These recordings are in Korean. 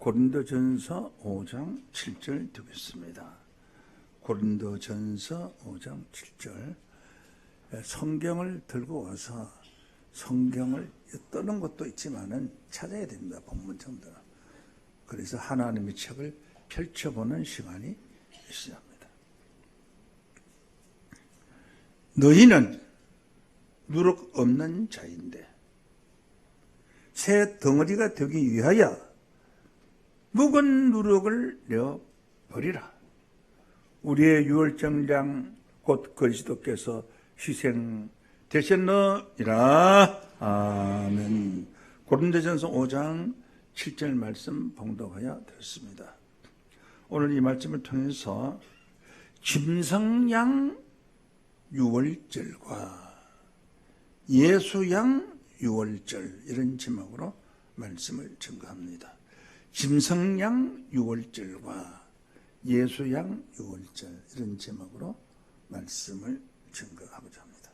고린도전서 5장 7절 듣겠습니다. 고린도전서 5장 7절. 성경을 들고 와서 성경을 떠는 것도 있지만은 찾아야 됩니다. 본문정도. 그래서 하나님의 책을 펼쳐보는 시간이 있어야 합니다. 너희는 누룩 없는 자인데 새 덩어리가 되기 위하여 묵은 누룩을 내어 버리라. 우리의 유월정량 곧 그리스도께서 희생되셨느니라. 아멘. 고린도전서 5장 7절 말씀 봉독하여 드렸습니다. 오늘 이 말씀을 통해서 짐승양 유월절과 예수양 유월절, 이런 제목으로 말씀을 증거합니다. 짐승양 유월절과 예수양 유월절, 이런 제목으로 말씀을 증거하고자 합니다.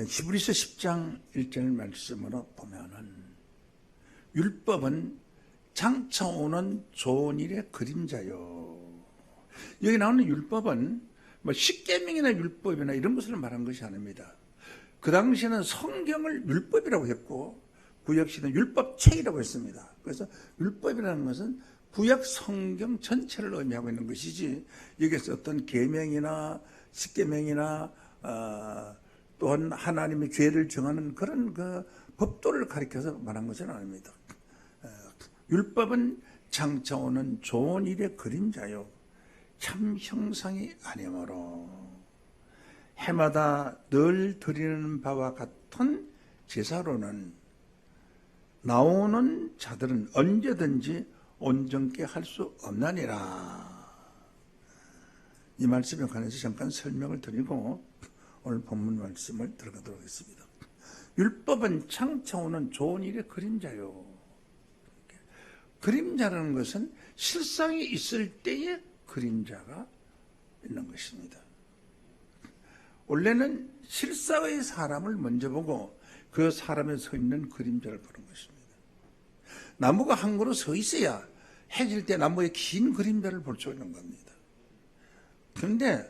히브리서 10장 1절 말씀으로 보면은 율법은 장차 오는 좋은 일의 그림자요. 여기 나오는 율법은 뭐 십계명이나 율법이나 이런 것을 말한 것이 아닙니다. 그 당시에는 성경을 율법이라고 했고 구약시대는 율법책이라고 했습니다. 그래서 율법이라는 것은 구약 성경 전체를 의미하고 있는 것이지 여기서 어떤 계명이나 십계명이나 또한 하나님의 죄를 정하는 그런 그 법도를 가리켜서 말한 것은 아닙니다. 율법은 장차 오는 좋은 일의 그림자요 참 형상이 아니므로 해마다 늘 드리는 바와 같은 제사로는 나오는 자들은 언제든지 온전케 할 수 없나니라. 이 말씀에 관해서 잠깐 설명을 드리고 오늘 본문 말씀을 들어가도록 하겠습니다. 율법은 장차 오는 좋은 일의 그림자요. 그림자라는 것은 실상이 있을 때의 그림자가 있는 것입니다. 원래는 실상의 사람을 먼저 보고 그 사람에 서 있는 그림자를 보는 것입니다. 나무가 한 그루 서 있어야 해질 때 나무의 긴 그림자를 볼 수 있는 겁니다. 그런데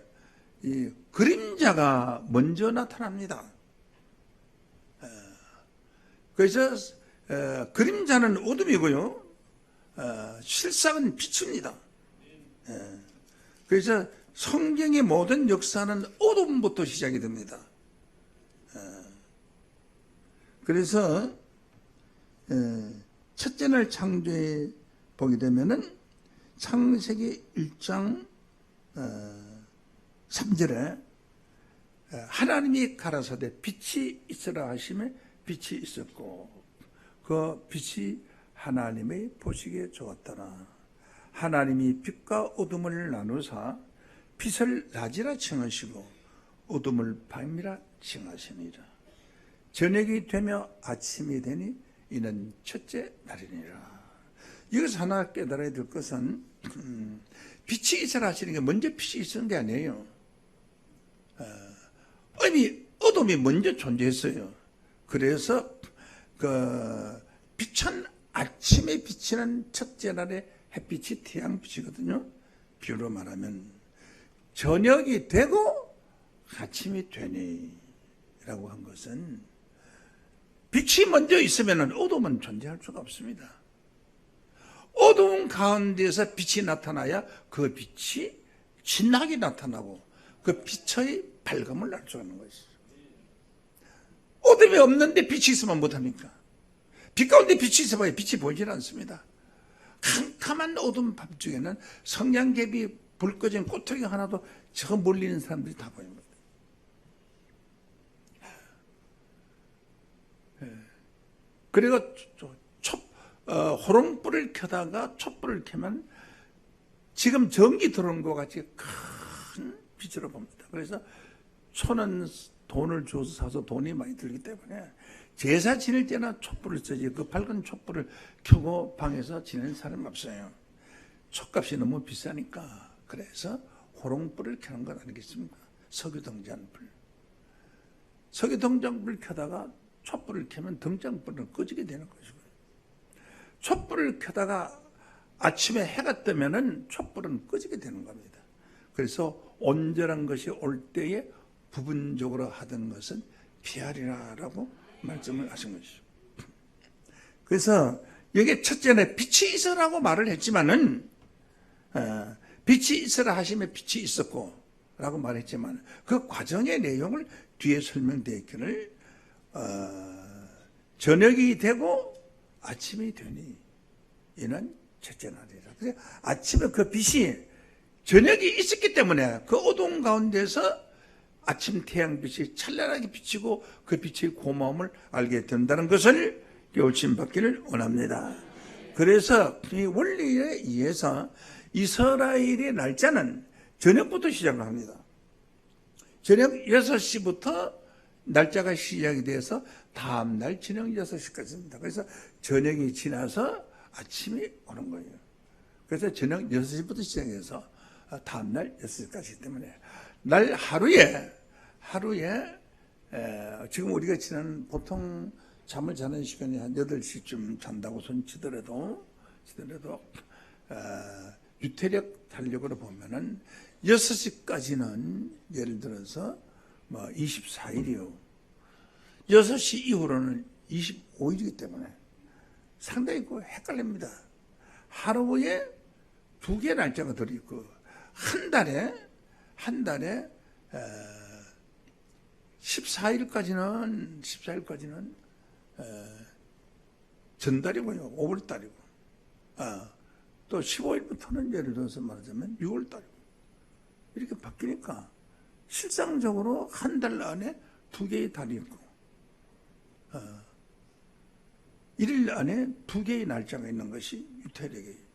이 그림자가 먼저 나타납니다. 그래서 그림자는 어둠이고요, 실상은 빛입니다. 그래서 성경의 모든 역사는 어둠부터 시작이 됩니다. 그래서 첫째 날 창조에 보게 되면은 창세기 1장 3절에 하나님이 가라사대 빛이 있으라 하심에 빛이 있었고 그 빛이 하나님의 보시기에 좋았더라. 하나님이 빛과 어둠을 나누사 빛을 낮이라 칭하시고 어둠을 밤이라 칭하시니라. 저녁이 되며 아침이 되니 이는 첫째 날이니라. 여기서 하나 깨달아야 될 것은 빛이 있으라 하시는 게 먼저 빛이 있었는 게 아니에요. 이미 어둠이 먼저 존재했어요. 그래서 그 빛은 아침에 비치는 첫째 날의 햇빛이 태양빛이거든요. 비유로 말하면 저녁이 되고 아침이 되니 라고 한 것은 빛이 먼저 있으면 어둠은 존재할 수가 없습니다. 어두운 가운데서 빛이 나타나야 그 빛이 진하게 나타나고 그 빛의 밝음을 알 수 있는 것이죠. 어둠이 없는데 빛이 있으면 못합니까? 빛 가운데 빛이 있어봐야 빛이 보이질 않습니다. 캄캄한 어두운 밤중에는 성냥개비 불 꺼진 꼬투리 하나도 저 멀리 있는 사람들이 다 보입니다. 그리고 호롱불을 켜다가 촛불을 켜면 지금 전기 들어온 것 같이 큰 빛으로 봅니다. 그래서 초는 돈을 줘서 사서 돈이 많이 들기 때문에 제사 지낼 때나 촛불을 쓰지 그 밝은 촛불을 켜고 방에서 지내는 사람이 없어요. 촛값이 너무 비싸니까. 그래서 호롱불을 켜는 것 아니겠습니까? 석유동전불. 석유동전불 켜다가 촛불을 켜면 등잔불은 꺼지게 되는 것이고요. 촛불을 켜다가 아침에 해가 뜨면은 촛불은 꺼지게 되는 겁니다. 그래서 온전한 것이 올 때에 부분적으로 하던 것은 피하리라라고 말씀을 하신 것이죠. 그래서 여기 첫째는 빛이 있으라고 말을 했지만은 빛이 있으라 하시면 빛이 있었고 라고 말했지만 그 과정의 내용을 뒤에 설명되어 있기를 저녁이 되고 아침이 되니 이는 첫째 날이라. 그래서 아침에 그 빛이 저녁이 있었기 때문에 그 어두운 가운데서 아침 태양빛이 찬란하게 비치고 그 빛의 고마움을 알게 된다는 것을 깨우침 받기를 원합니다. 그래서 이 원리에 의해서 이스라엘의 날짜는 저녁부터 시작을 합니다. 저녁 6시부터 날짜가 시작이 돼서 다음날 저녁 6시까지입니다. 그래서 저녁이 지나서 아침이 오는 거예요. 그래서 저녁 6시부터 시작해서 다음날 6시까지 때문에 날 하루에 지금 우리가 지난 보통 잠을 자는 시간이 한 8시쯤 잔다고 손치더라도 유태력 달력으로 보면은 6시까지는 예를 들어서 24일이요. 6시 이후로는 25일이기 때문에 상당히 헷갈립니다. 하루에 2개 날짜가 들어있고 한 달에 14일까지는 전달이고요. 5월달이고 또 15일부터는 예를 들어서 말하자면 6월달이고 이렇게 바뀌니까 실상적으로 한 달 안에 2개의 달이 있고 1일 안에 2개의 날짜가 있는 것이 유태력이에요.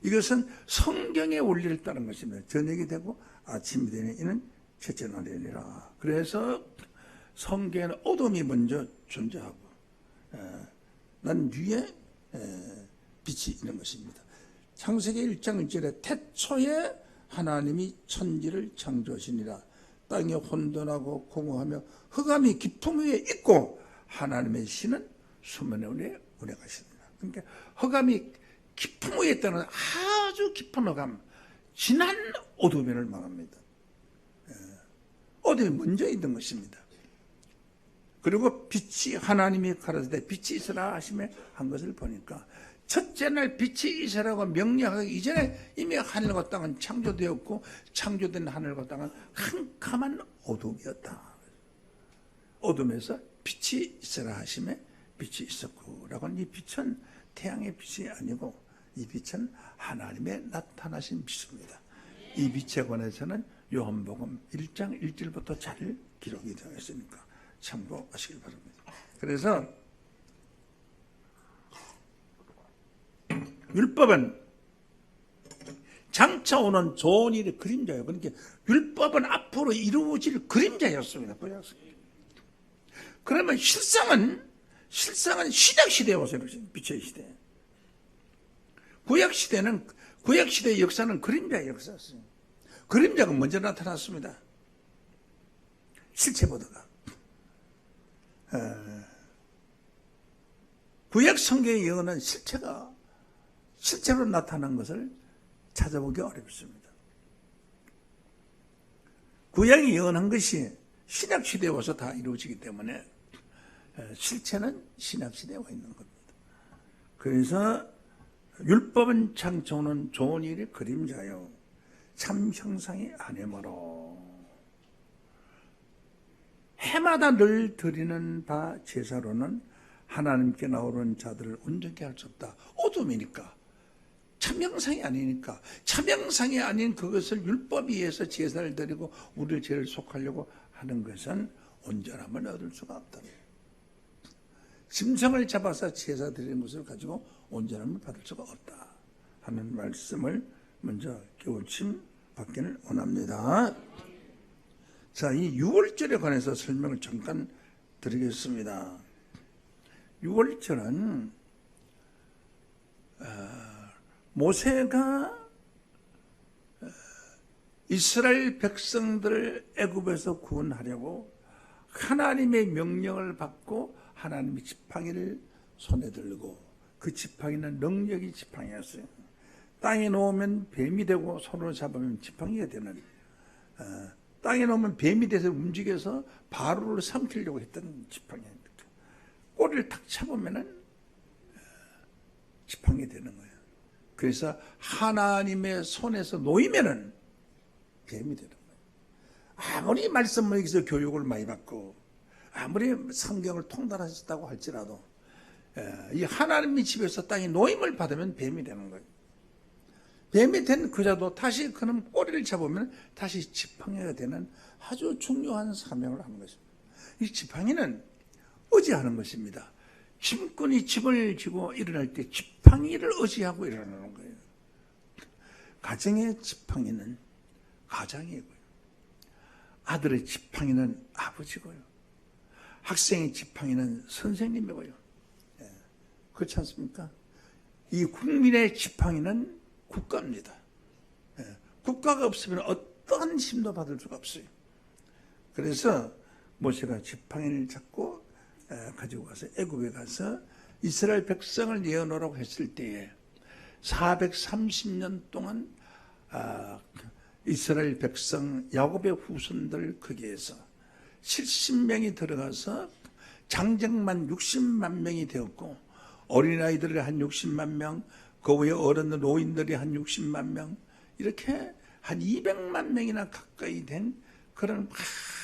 이것은 성경의 원리를 따른 것입니다. 저녁이 되고 아침이 되는 이는 첫째 날이니라. 그래서 성경에는 어둠이 먼저 존재하고 난 위에 빛이 있는 것입니다. 창세기 1장 1절에 태초에 하나님이 천지를 창조하시니라. 땅이 혼돈하고 공허하며 흑암이 깊음 위에 있고 하나님의 신은 수면의 위에 운행하시니라. 그러니까 흑암이 깊은 위에 있다는 아주 깊은 흑암, 진한 어둠을 말합니다. 어둠이 먼저 있는 것입니다. 그리고 빛이 하나님이 가라사대 빛이 있으라 하시며 한 것을 보니까 첫째 날 빛이 있으라고 명령하기 이전에 이미 하늘과 땅은 창조되었고 창조된 하늘과 땅은 캄캄한 어둠이었다. 어둠에서 빛이 있으라 하시며 빛이 있었고 라고는 이 빛은 태양의 빛이 아니고 이 빛은 하나님의 나타나신 빛입니다. 이 빛에 관해서는 요한복음 1장 1절부터 잘 기록이 되어 있으니까 참고하시길 바랍니다. 그래서 율법은 장차 오는 좋은 일의 그림자예요. 그러니까 율법은 앞으로 이루어질 그림자였습니다. 그러면 실상은 신약시대에 와서 이루어진 빛의 시대. 구약시대의 역사는 그림자의 역사였어요. 그림자가 먼저 나타났습니다. 실체보다가. 구약 성경의 예언은 실제로 나타난 것을 찾아보기 어렵습니다. 구약이 예언한 것이 신약시대에 와서 다 이루어지기 때문에 실체는 신약시대에 와 있는 겁니다. 그래서 율법은 창조는 좋은 일의 그림자요 참 형상이 아니므로 해마다 늘 드리는 바 제사로는 하나님께 나오는 자들을 온전케 할 수 없다. 어둠이니까 참 형상이 아니니까 참 형상이 아닌 그것을 율법에 의해서 제사를 드리고 우리를 죄를 속하려고 하는 것은 온전함을 얻을 수가 없다. 짐승을 잡아서 제사 드리는 것을 가지고 온전함을 받을 수가 없다 하는 말씀을 먼저 깨우침 받기를 원합니다. 자, 이 6월절에 관해서 설명을 잠깐 드리겠습니다. 6월절은 모세가 이스라엘 백성들을 애굽에서 구원하려고 하나님의 명령을 받고 하나님의 지팡이를 손에 들고, 그 지팡이는 능력이 지팡이였어요. 땅에 놓으면 뱀이 되고 손으로 잡으면 지팡이가 되는, 땅에 놓으면 뱀이 돼서 움직여서 바로를 삼키려고 했던 지팡이입니다. 꼬리를 탁 잡으면 지팡이 되는 거예요. 그래서 하나님의 손에서 놓이면은 뱀이 되는 거예요. 아무리 말씀을 여기서 교육을 많이 받고 아무리 성경을 통달하셨다고 할지라도 이 하나님의 집에서 땅에 놓임을 받으면 뱀이 되는 거예요. 뱀이 된 그자도 다시 그는 꼬리를 잡으면 다시 지팡이가 되는 아주 중요한 사명을 하는 것입니다. 이 지팡이는 의지하는 것입니다. 짐꾼이 집을 지고 일어날 때 지팡이를 의지하고 일어나는 거예요. 가정의 지팡이는 가장이고요. 아들의 지팡이는 아버지고요. 학생의 지팡이는 선생님이고요. 그렇지 않습니까? 이 국민의 지팡이는 국가입니다. 국가가 없으면 어떠한 힘도 받을 수가 없어요. 그래서 모세가 지팡이를 잡고 가지고 가서 애굽에 가서 이스라엘 백성을 내어놓으라고 했을 때에 430년 동안 이스라엘 백성 야곱의 후손들 거기에서 70명이 들어가서 장정만 60만 명이 되었고, 어린아이들이 한 60만 명, 그 외에 어른들 노인들이 한 60만 명, 이렇게 한 200만 명이나 가까이 된 그런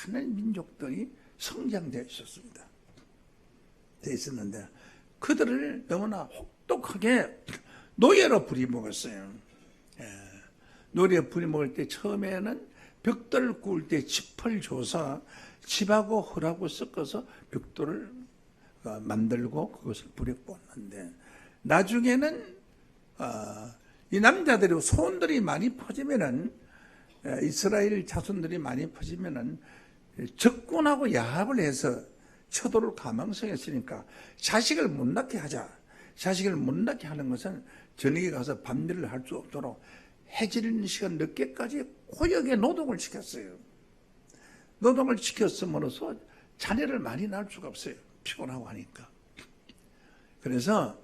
많은 민족들이 성장되어 있었습니다. 되어 있었는데 그들을 너무나 혹독하게 노예로 부리먹었어요. 노예로 부리먹을 때 처음에는 벽돌을 구울 때 짚을 줘서 짚하고 흙하고 섞어서 벽돌을 만들고 그것을 불에 꽂는데, 나중에는 이 남자들이 소원들이 많이 퍼지면은, 이스라엘 자손들이 많이 퍼지면은 적군하고 야합을 해서 처도를 가망성했으니까 자식을 못 낳게 하자. 자식을 못 낳게 하는 것은 저녁에 가서 밤일을 할 수 없도록 해지는 시간 늦게까지 고역에 노동을 시켰어요. 노동을 시켰음으로써 자녀를 많이 낳을 수가 없어요. 피곤하고 하니까. 그래서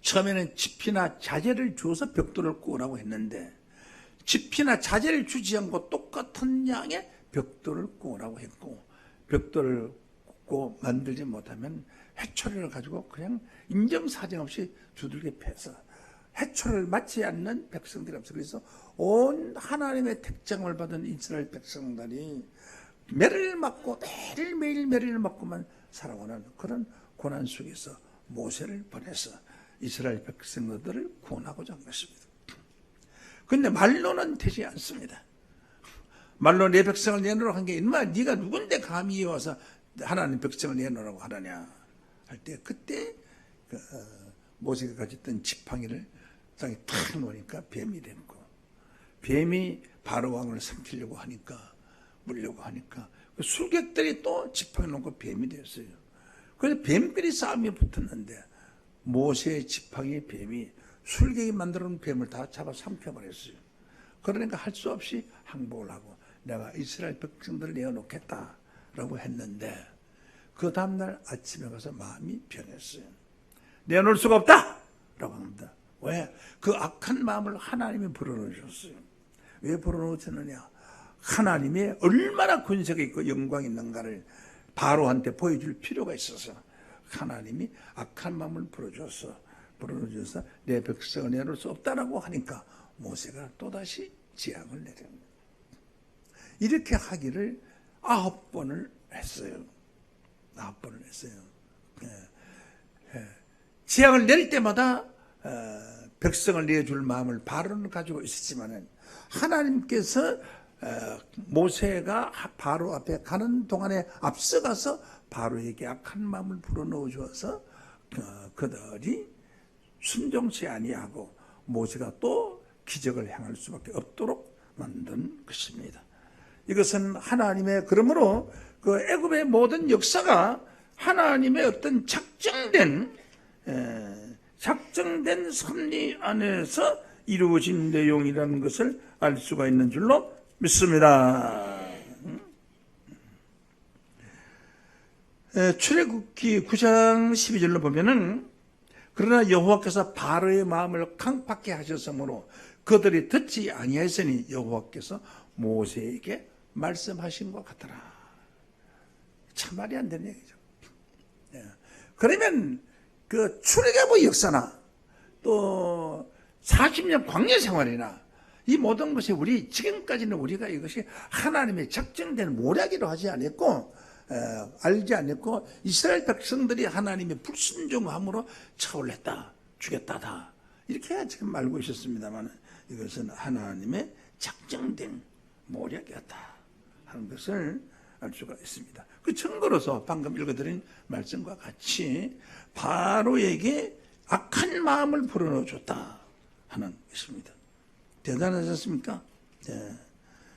처음에는 짚이나 자재를 주어서 벽돌을 구우라고 했는데, 짚이나 자재를 주지 않고 똑같은 양의 벽돌을 구우라고 했고, 벽돌을 굽고 만들지 못하면 해초리를 가지고 그냥 인정사정 없이 두들겨 패서 해초를 맞지 않는 백성들이 없어요. 그래서 온 하나님의 택장을 받은 이스라엘 백성들이 매를 맞고 매일 맞고만 살아오는 그런 고난 속에서 모세를 보내서 이스라엘 백성들을 구원하고자 한 것입니다. 그런데 말로는 되지 않습니다. 말로 내 백성을 내놓으라고 한 게, 인마 네가 누군데 감히 와서 하나님 백성을 내놓으라고 하느냐 할 때, 그때 모세가 가졌던 지팡이를 땅에 탁 놓으니까 뱀이 됐고, 뱀이 바로 왕을 삼키려고 하니까, 물려고 하니까 술객들이 또 지팡이 놓고 뱀이 됐어요. 그래서 뱀끼리 싸움이 붙었는데 모세의 지팡이 뱀이 술객이 만들어 놓은 뱀을 다 잡아 삼켜버렸어요. 그러니까 할 수 없이 항복을 하고 내가 이스라엘 백성들을 내어놓겠다라고 했는데, 그 다음날 아침에 가서 마음이 변했어요. 내어놓을 수가 없다라고 합니다. 왜? 그 악한 마음을 하나님이 불어넣으셨어요. 왜 불어넣으셨느냐? 하나님이 얼마나 권세가 있고 영광이 있는가를 바로한테 보여줄 필요가 있어서 하나님이 악한 마음을 불어줘서 내 백성을 내놓을 수 없다라고 하니까 모세가 또다시 재앙을 내립니다. 이렇게 하기를 9번을 했어요. 9번을 했어요. 재앙을 내릴 때마다 백성을 내줄 마음을 바로는 가지고 있었지만은, 하나님께서 모세가 바로 앞에 가는 동안에 앞서가서 바로에게 악한 마음을 불어넣어 주어서 그들이 순종치 아니하고 모세가 또 기적을 행할 수밖에 없도록 만든 것입니다. 이것은 하나님의, 그러므로 그 애굽의 모든 역사가 하나님의 어떤 작정된 섭리 안에서 이루어진 내용이라는 것을 알 수가 있는 줄로 믿습니다. 출애굽기 9장 12절로 보면은 그러나 여호와께서 바로의 마음을 강팍게 하셨으므로 그들이 듣지 아니하였으니 여호와께서 모세에게 말씀하신 것 같더라. 참 말이 안 되는 얘기죠. 그러면 그 출애굽의 역사나 또 40년 광야 생활이나 이 모든 것이 우리 지금까지는 우리가 이것이 하나님의 작정된 모략이라고 하지 않았고 알지 않았고 이스라엘 백성들이 하나님의 불순종함으로 차올렸다 죽였다다 이렇게 지금 알고 있었습니다만 이것은 하나님의 작정된 모략이었다 하는 것을 알 수가 있습니다. 그 증거로서 방금 읽어드린 말씀과 같이 바로에게 악한 마음을 불어넣어줬다 하는 것입니다. 대단하지 않습니까?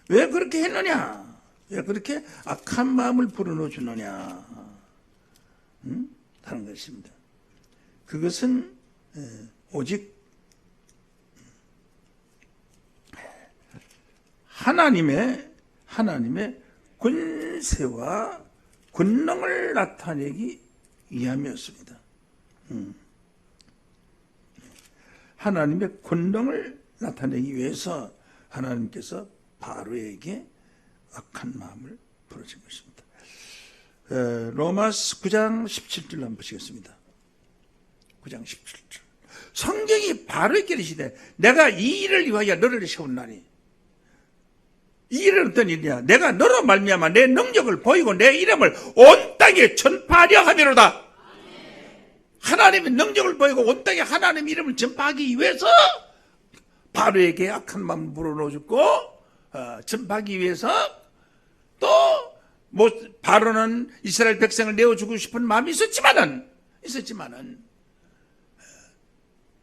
왜 그렇게 했느냐? 왜 그렇게 악한 마음을 불어넣어주느냐? 하는 것입니다. 그것은 오직 하나님의 권세와 권능을 나타내기 위함이었습니다. 하나님의 권능을 나타내기 위해서 하나님께서 바로에게 악한 마음을 풀어준 것입니다. 로마서 9장 17절 한번 보시겠습니다. 9장 17절. 성경이 바로에게 이르시되 내가 이 일을 위하여 너를 세웠나니 이 일은 어떤 일이냐? 내가 너로 말미암아 내 능력을 보이고 내 이름을 온 땅에 전파하려 함이로다. 하나님의 능력을 보이고 온 땅에 하나님의 이름을 전파하기 위해서 바로에게 악한 마음을 불어넣어주고 전파하기 위해서 또 바로는 이스라엘 백성을 내어주고 싶은 마음이 있었지만은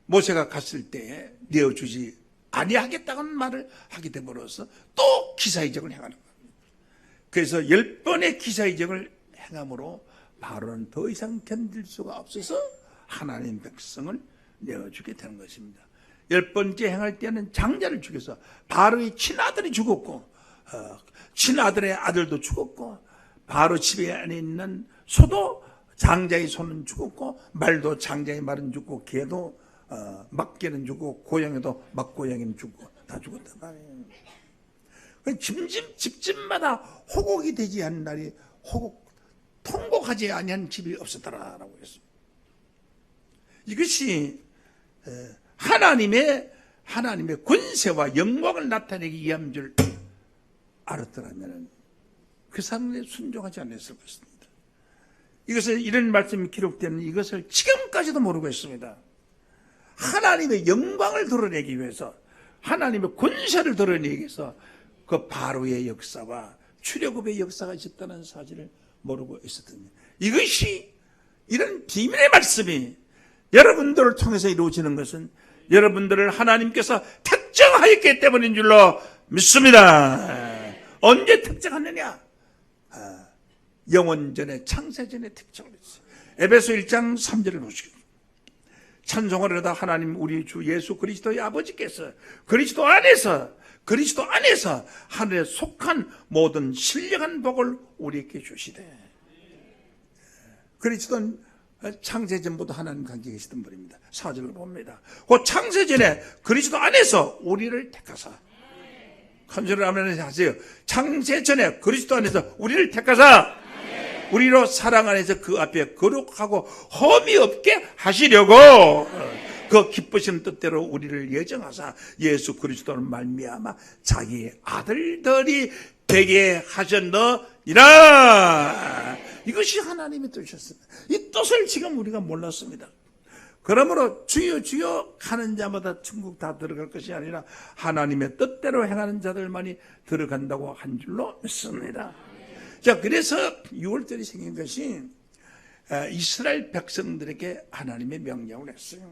모세가 갔을 때에 내어주지 아니하겠다는 말을 하게 됨으로써 또 기사이적을 행하는 겁니다. 그래서 10번의 기사이적을 행함으로 바로는 더 이상 견딜 수가 없어서 하나님 백성을 내어주게 되는 것입니다. 10번째 행할 때는 장자를 죽여서 바로의 친아들이 죽었고 친아들의 아들도 죽었고 바로 집에 안에 있는 소도 장자의 소는 죽었고 말도 장자의 말은 죽고 개도 막개는 죽고 고양이도 막고양이는 죽고 다 죽었단 말이에요. 집집마다 호곡이 되지 않는 날이 통곡하지 아니한 집이 없었더라라고 했습니다. 이것이 하나님의 권세와 영광을 나타내기 위함인 줄 알았더라면 그 사람들이 순종하지 않았을 것입니다. 이것을 이런 말씀이 기록되는 이것을 지금까지도 모르고 있습니다. 하나님의 영광을 드러내기 위해서 하나님의 권세를 드러내기 위해서 그 바로의 역사와 출애굽의 역사가 있었다는 사실을 모르고 있었던 이것이 이런 비밀의 말씀이 여러분들을 통해서 이루어지는 것은 여러분들을 하나님께서 특정하였기 때문인 줄로 믿습니다. 언제 특정하느냐? 영원전에 창세전에 특정을 했어요. 에베소 1장 3절을 보시겠습니다. 찬송을 하다 하나님 우리 주 예수 그리스도의 아버지께서 그리스도 안에서 하늘에 속한 모든 신령한 복을 우리에게 주시되 그리스도는 창세전부터 하나님 관계 계시던 분입니다. 4절을 봅니다. 그 창세전에 그리스도 안에서 우리를 택하사 간절히 아멘 하세요. 창세전에 그리스도 안에서 우리를 택하사 우리로 사랑 안에서 그 앞에 거룩하고 험이 없게 하시려고 그 기쁘신 뜻대로 우리를 예정하사 예수 그리스도를 말미암아 자기의 아들들이 되게 하셨느니라. 이것이 하나님의 뜻이었습니다. 이 뜻을 지금 우리가 몰랐습니다. 그러므로 주여 주여 하는 자마다 천국 다 들어갈 것이 아니라 하나님의 뜻대로 행하는 자들만이 들어간다고 한 줄로 믿습니다. 자, 그래서 6월절이 생긴 것이 이스라엘 백성들에게 하나님의 명령을 했어요.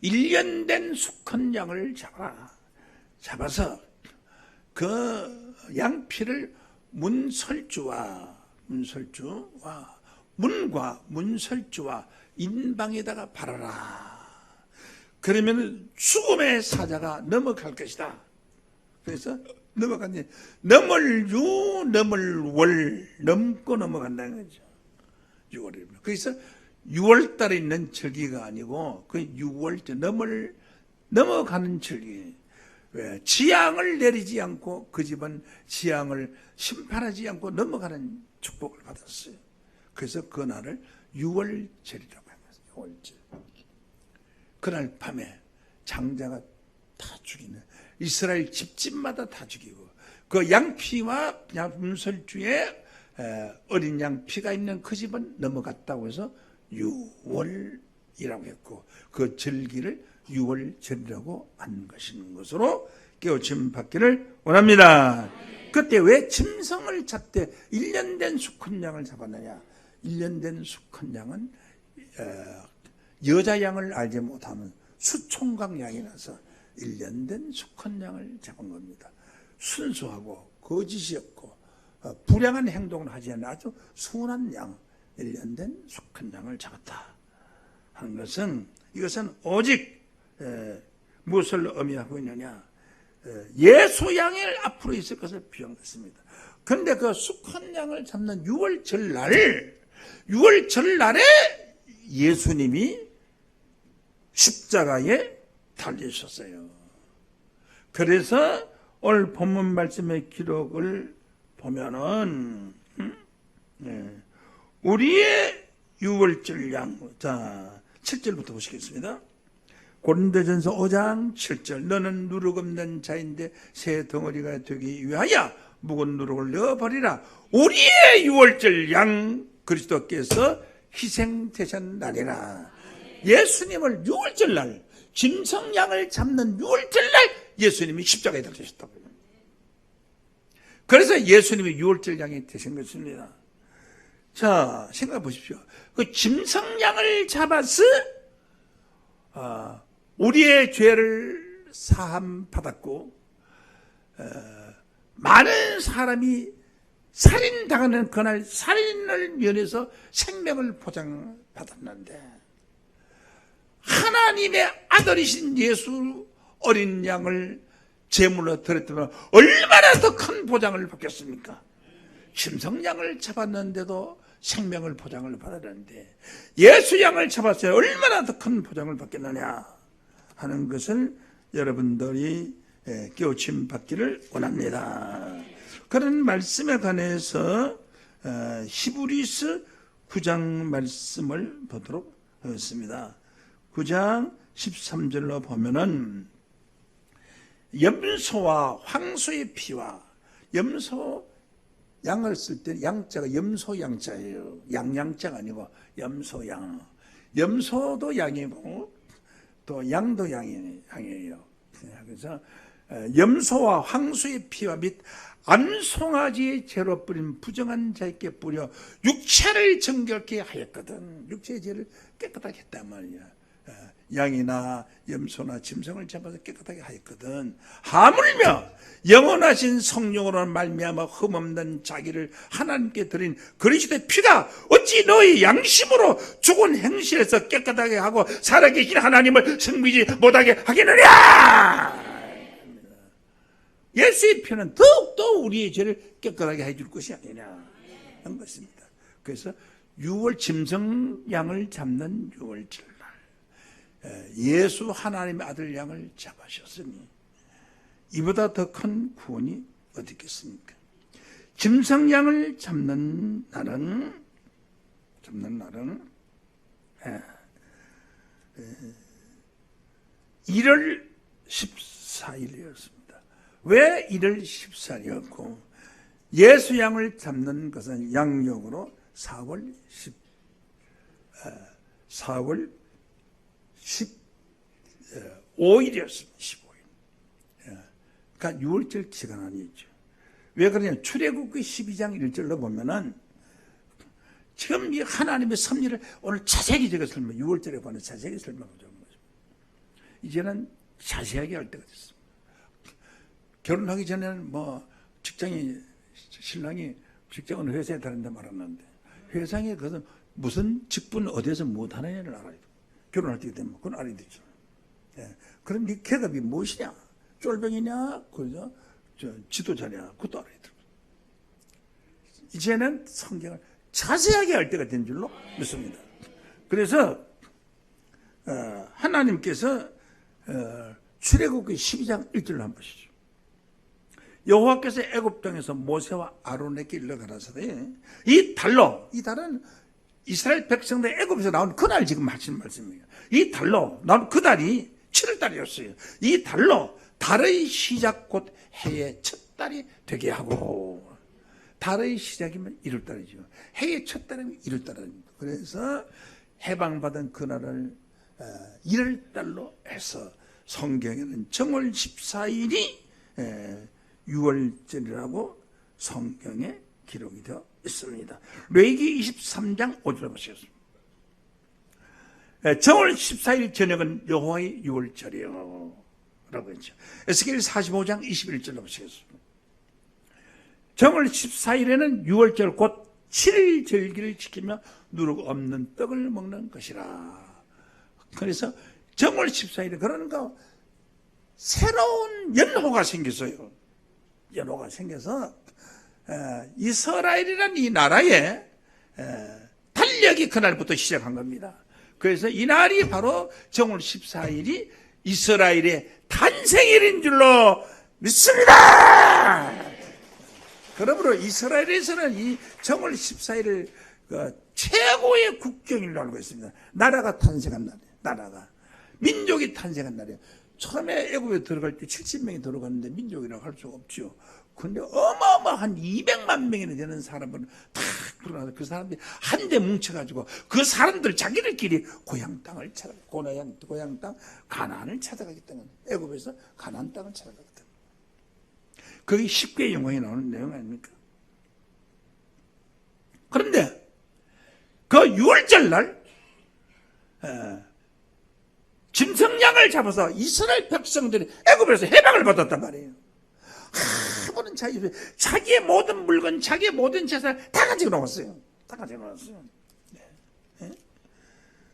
1년 된 수컷 양을 잡아서 그 양피를 문설주와 문설주와 인방에다가 바라라. 그러면 죽음의 사자가 넘어갈 것이다. 그래서 넘어갔네. 넘을 유, 넘을 월, 넘고 넘어간다는 거죠. 6월입니다. 그래서 6월 달에 있는 절기가 아니고 그 6월 넘어가는 절기. 왜? 지향을 내리지 않고 그 집은 지향을 심판하지 않고 넘어가는 축복을 받았어요. 그래서 그 날을 6월절이라고 합니다. 6월절. 그날 밤에 장자가 다 죽이는, 이스라엘 집집마다 다 죽이고, 그 양피와 음설주에 어린 양피가 있는 그 집은 넘어갔다고 해서 6월이라고 했고, 그 절기를 6월절이라고 한 것으로 깨우침 받기를 원합니다. 그때 왜 짐승을 잡되 1년 된 수컷 양을 잡았느냐? 1년 된 수컷 양은 여자 양을 알지 못하면 수총각 양이라서 1년 된 수컷 양을 잡은 겁니다. 순수하고 거짓이 없고 불량한 행동을 하지 않는 아주 순한 양, 1년 된 수컷 양을 잡았다 하는 것은, 이것은 오직 무엇을 의미하고 있느냐? 예수 양을 앞으로 있을 것을 비유했습니다. 그런데 그 수컷 양을 잡는 6월절 날에 예수님이 십자가에 달리셨어요. 그래서 오늘 본문 말씀의 기록을 보면은 우리의 6월절 양, 자 7절부터 보시겠습니다. 고린도전서 5장 7절. 너는 누룩 없는 자인데 새 덩어리가 되기 위하여 묵은 누룩을 넣어버리라. 우리의 6월절 양 그리스도께서 희생되셨나니라. 예수님을 6월절 날, 짐승양을 잡는 6월절 날 예수님이 십자가에 달리셨다고. 그래서 예수님이 6월절 양이 되신 것입니다. 자, 생각해 보십시오. 그 짐승양을 잡아서 우리의 죄를 사함 받았고, 많은 사람이 살인당하는 그날 살인을 면해서 생명을 보장받았는데, 하나님의 아들이신 예수 어린 양을 제물로 드렸다면 얼마나 더 큰 보장을 받겠습니까? 짐승양을 잡았는데도 생명을 보장을 받았는데 예수 양을 잡았어요. 얼마나 더 큰 보장을 받겠느냐 하는 것을 여러분들이 깨우침 받기를 원합니다. 그런 말씀에 관해서 히브리서 9장 말씀을 보도록 하겠습니다. 9장 13절로 보면은 염소와 황소의 피와, 염소 양을 쓸 때 양자가 염소 양자예요. 양자가 아니고 염소 양. 염소도 양이고 또 양도 양이에요. 그래서 염소와 황소의 피와 및 암송아지의 죄로 뿌린 부정한 자에게 뿌려 육체를 정결케 하였거든. 육체의 죄를 깨끗하게 했단 말이야. 양이나 염소나 짐승을 잡아서 깨끗하게 하였거든. 하물며 영원하신 성령으로 말미암아 흠없는 자기를 하나님께 드린 그리스도의 피가 어찌 너희 양심으로 죽은 행실에서 깨끗하게 하고 살아계신 하나님을 섬기지 못하게 하겠느냐. 예수의 피는 더욱더 우리의 죄를 깨끗하게 해줄 것이 아니냐 하는 것입니다. 그래서 6월 짐승 양을 잡는 6월절 예수 하나님의 아들 양을 잡으셨으니 이보다 더 큰 구원이 어디 있겠습니까? 짐승 양을 잡는 날은 1월 14일이었습니다. 왜 1월 14일이었고 예수 양을 잡는 것은 양력으로 4월 15일이었습니다. 15일. 그러니까 6월절 기간 아니죠. 왜 그러냐? 출애굽기 12장 1절로 보면은 지금 이 하나님의 섭리를 오늘 자세히 제가 6월절에 보는 자세히 설명하자는 거죠. 이제는 자세하게 할 때가 됐습니다. 결혼하기 전에는 신랑이 직장은 회사에 다닌다 말았는데 회사에 그것은 무슨 직분 어디에서 못 하느냐를 알아야 돼. 결혼할 때 되면 그건 알아야 되죠. 그럼 네 계급이 무엇이냐? 쫄병이냐? 그죠? 지도자냐, 그것도 알아야 돼요. 이제는 성경을 자세하게 알 때가 된 줄로 믿습니다. 그래서 하나님께서 출애굽기 12장 1절로 한번 보시죠. 여호와께서 애굽 땅에서 모세와 아론에게 일러 가라사대 이 달은 이스라엘 백성들 애굽에서 나온 그날 지금 하시는 말씀이에요. 이 달로 나온 그 달이 7월달이었어요. 이 달로 달의 시작 곧 해의 첫 달이 되게 하고, 달의 시작이면 1월달이죠. 해의 첫 달이면 1월달입니다. 그래서 해방받은 그날을 1월달로 해서 성경에는 정월 14일이 6월절이라고 성경에 기록이 되어 있습니다. 레위기 23장 5절을 보시겠습니다. 정월 14일 저녁은 여호와의 6월절이요 라고 했죠. 에스겔 45장 21절로 보시겠습니다. 정월 14일에는 6월절 곧 7일 절기를 지키며 누룩 없는 떡을 먹는 것이라. 그래서 정월 14일에 그러니까 새로운 연호가 생겼어요. 연호가 생겨서 이스라엘이라는 이 나라의 달력이 그날부터 시작한 겁니다. 그래서 이 날이 바로 정월 14일이 이스라엘의 탄생일인 줄로 믿습니다. 그러므로 이스라엘에서는 이 정월 14일을 최고의 국경일로 알고 있습니다. 나라가 탄생한 날이에요. 나라가. 민족이 탄생한 날이에요. 처음에 애굽에 들어갈 때 70명이 들어갔는데 민족이라고 할 수가 없죠. 근데 어마어마한 200만 명이나 되는 사람들은 다 들어가서 그 사람들이 한데 뭉쳐가지고 그 사람들 자기들끼리 고향 땅을 찾아, 고향 땅 가나안을 찾아가기 때문에 애굽에서 가나안 땅을 찾아가기 때문에 그게 10개 영광이 나오는 내용 아닙니까? 그런데 그 6월절 날 짐승양을 잡아서 이스라엘 백성들이 애굽에서 해방을 받았단 말이에요. 아무런 자기의 모든 물건, 자기의 모든 재산을 다 가지고 나왔어요. 다 가지고 나왔어요. 네. 네.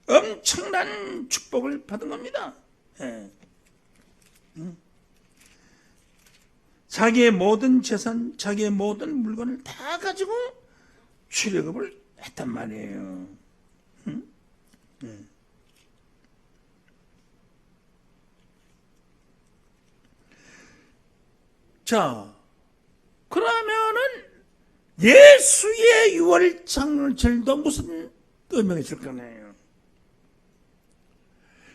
엄청난 축복을 받은 겁니다. 네. 자기의 모든 재산, 자기의 모든 물건을 다 가지고 출애굽을 했단 말이에요. 네. 자, 그러면은 예수의 6월절도 무슨 의미가 있을 거네요.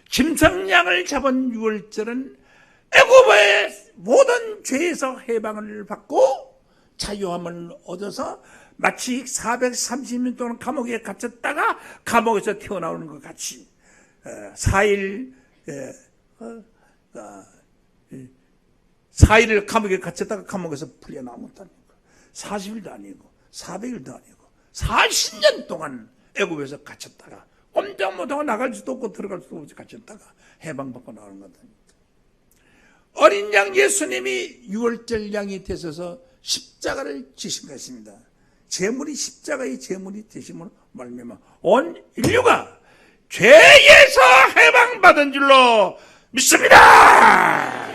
짐승양을 잡은 6월절은 애굽의 모든 죄에서 해방을 받고 자유함을 얻어서 마치 430년 동안 감옥에 갇혔다가 감옥에서 튀어나오는 것 같이 4일 4일을 감옥에 갇혔다가 감옥에서 풀려나온다는 거. 40일도 아니고 400일도 아니고 40년 동안 애굽에서 갇혔다가 꼼짝 못하고 나갈 수도 없고 들어갈 수도 없이 갇혔다가 해방받고 나오는 거다. 어린 양 예수님이 6월절 양이 되셔서 십자가를 지신 것입니다. 제물이 십자가의 제물이 되심으로 말미암아 온 인류가 죄에서 해방받은 줄로 믿습니다.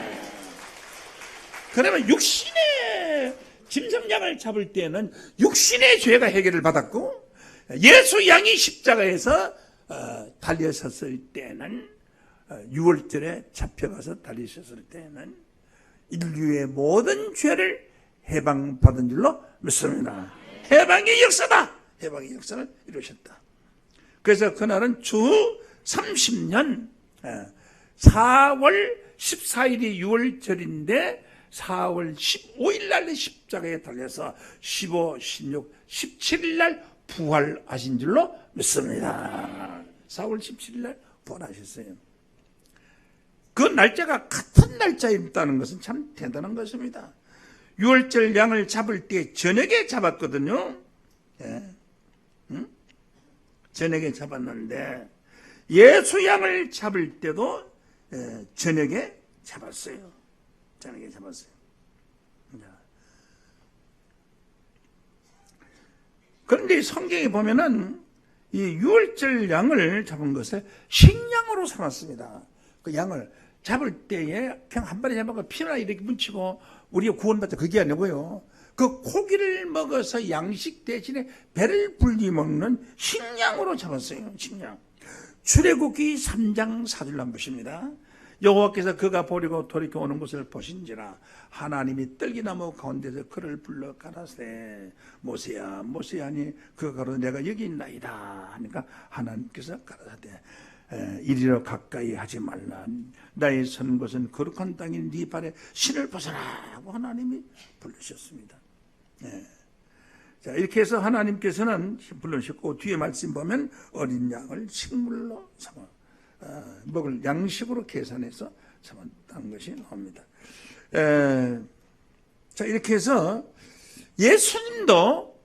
그러면 육신의 짐승양을 잡을 때는 육신의 죄가 해결을 받았고 예수 양이 십자가에서 달려섰을 때는 6월절에 잡혀가서 달리셨을 때는 인류의 모든 죄를 해방받은 줄로 믿습니다. 해방의 역사다. 해방의 역사를 이루셨다. 그래서 그날은 주 30년 4월 14일이 6월절인데 4월 15일 날 십자가에 달려서 15, 16, 17일 날 부활하신 줄로 믿습니다. 4월 17일 날 부활하셨어요. 그 날짜가 같은 날짜에 있다는 것은 참 대단한 것입니다. 6월절 양을 잡을 때 저녁에 잡았거든요. 예. 저녁에 잡았는데 예수 양을 잡을 때도 저녁에 잡았어요. 저녁에 잡았어요. 그런데 성경에 보면은 이 6월절 양을 잡은 것을 식량으로 삼았습니다. 그 양을 잡을 때에 그냥 한 마리 잡아가 피나 이렇게 묻히고 우리가 구원받자 그게 아니고요. 그 고기를 먹어서 양식 대신에 배를 불리 먹는 식량으로 잡았어요. 식량. 출애굽기 3장 4절 한번 보십니다. 여호와께서 그가 보리고 돌이켜 오는 것을 보신지라 하나님이 떨기나무 가운데서 그를 불러 가라사대 모세야 모세야 하니 그가 가로되 내가 여기 있나이다 하니까 하나님께서 가라사대 이리로 가까이 하지 말라 나의 선 곳은 거룩한 땅인 네 발에 신을 벗어라 하고 하나님이 부르셨습니다. 자, 이렇게 해서 하나님께서는 불러주셨고 뒤에 말씀 보면 어린 양을 식물로 삼아 먹을 양식으로 계산해서 삼았다는 것이 나옵니다. 자, 이렇게 해서 예수님도